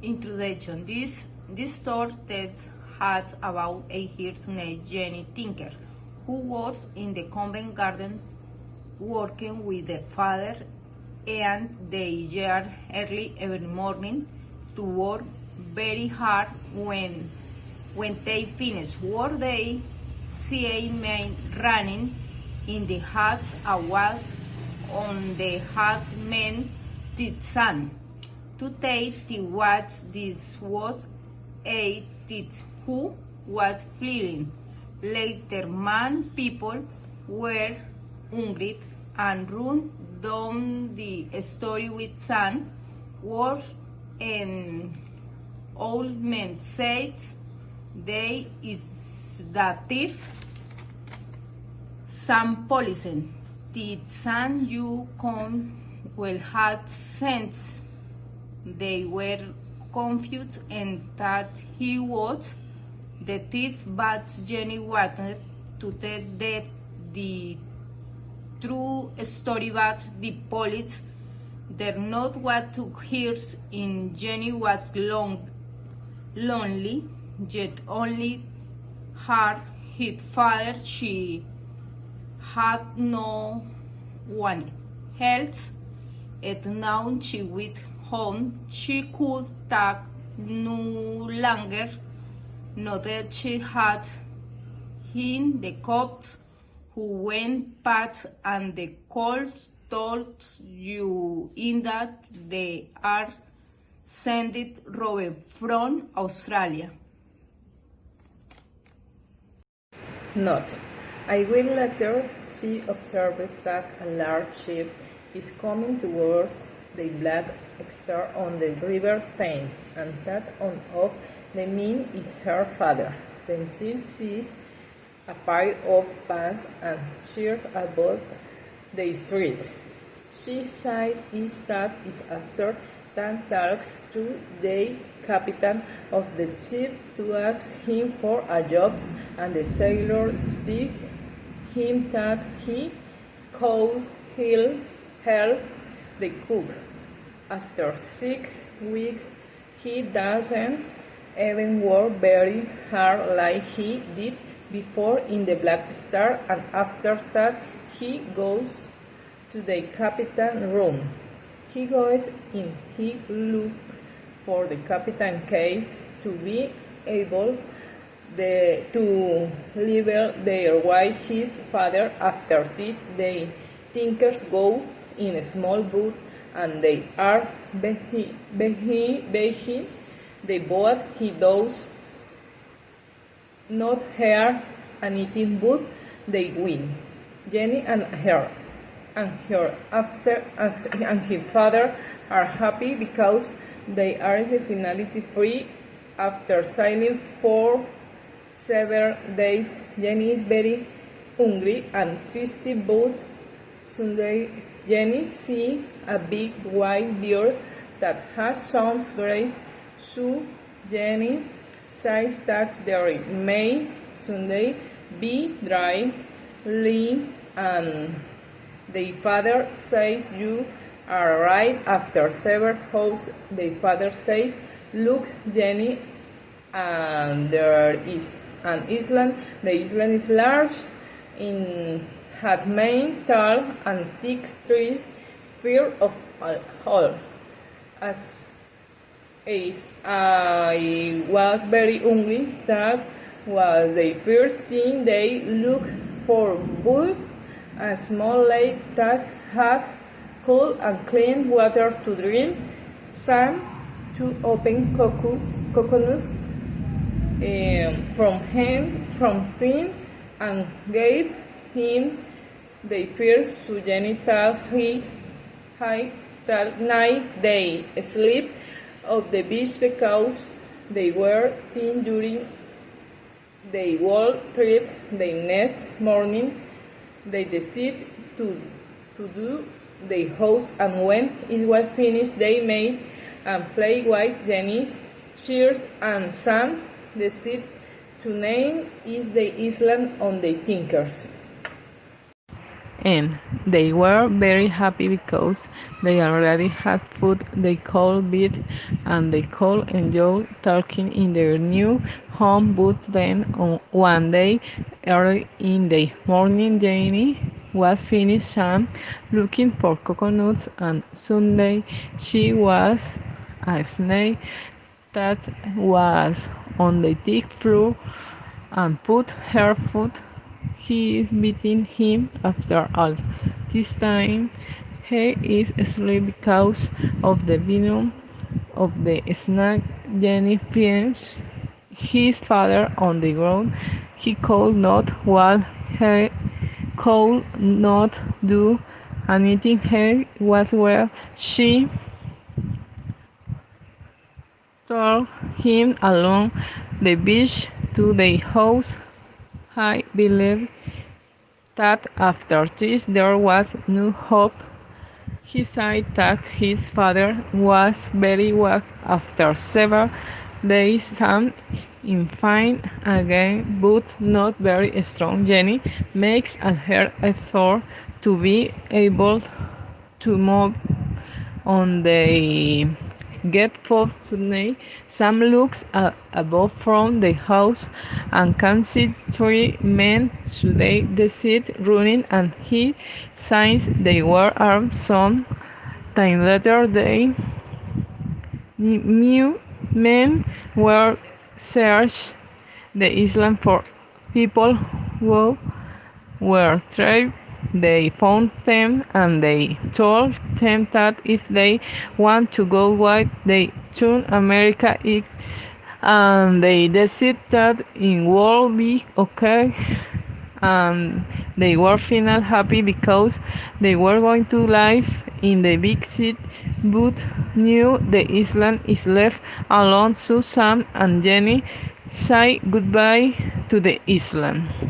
Introduction. This story tells us about a girl named Jenny Tinker, who works in the Covent Garden working with her father, and they get early every morning to work very hard. When they finish work, they see a man running in the hat a wall on the hat man did son. To take the watch, this was a teeth who was fleeing. Later, man people were hungry and run down the story with son. Worse, an old man said, "They is the thief." Some policemen, the son you come will have sense. They were confused and thought he was the thief, but Jenny wanted to tell the true story, but the police did not want to hear it. Jenny was lonely, yet only her father. She had no one else, and now she went home. She could talk no longer. Not that she had him the cops who went past, and the cops told you in that they are sending Robert from Australia. Note: a week later, she observes that a large ship is coming towards the Black Star on the River Thames, and that one of the men is her father. Then she sees a pair of pants and shirt above the street. She says that is after that talks to the captain of the ship to ask him for a job, and the sailor stick him that he could help the cook. After 6 weeks, he doesn't even work very hard like he did before in the Black Star, and after that he goes to the captain's room. He goes in, he looks for the captain's case to be able to level their wife, his father. After this, the Tinkers go in a small boat, and they are behind the boat. He does not hear anything, but they win. Jenny and her father are happy because they are finally free after sailing for several days. Jenny is very hungry and thirsty, but Sunday Jenny sees a big white bird that has some grace, so Jenny says that there may Sunday be dry land, and the father says you are right. After several hours, the father says, "Look, Jenny, and there is an island. The island is large, had many tall and thick trees, full of all. As I was very hungry, that was the first thing they looked for, but a small lake that had cool and clean water to drink, some to open coconuts from him, and gave him the first to Jenny till night they sleep of the beach because they were thin during the whole trip. The next morning they decided to do the house, and when it was finished they made and flag white Jenny's cheers, and Sam decided to name is the island on the Tinkers. And They were very happy because they already had food they could eat and they could enjoy talking in their new home. But then one day, early in the morning, Jenny was finished looking for coconuts, and Sunday she was a snake that was on the thick floor and put her foot. He is beating him after all. This time he is asleep because of the venom of the snake. Jenny finds his father on the ground. He could not walk, he could not do anything. He was where she took him along the beach to the house. I believe that after this there was no hope. He said that his father was very weak after several days. Sam is fine again, but not very strong. Jenny makes a hard effort to be able to move on the get food Sunday. Sam looks above from the house and can see three men today the seat running, and he signs they were armed. Some time later the new men were searched the island for people who were trapped. They found them and they told them that if they want to go wide, they turn America East, and they decided that it would be okay. And they were finally happy because they were going to live in the big city, but knew the island is left alone. So Sam and Jenny say goodbye to the island.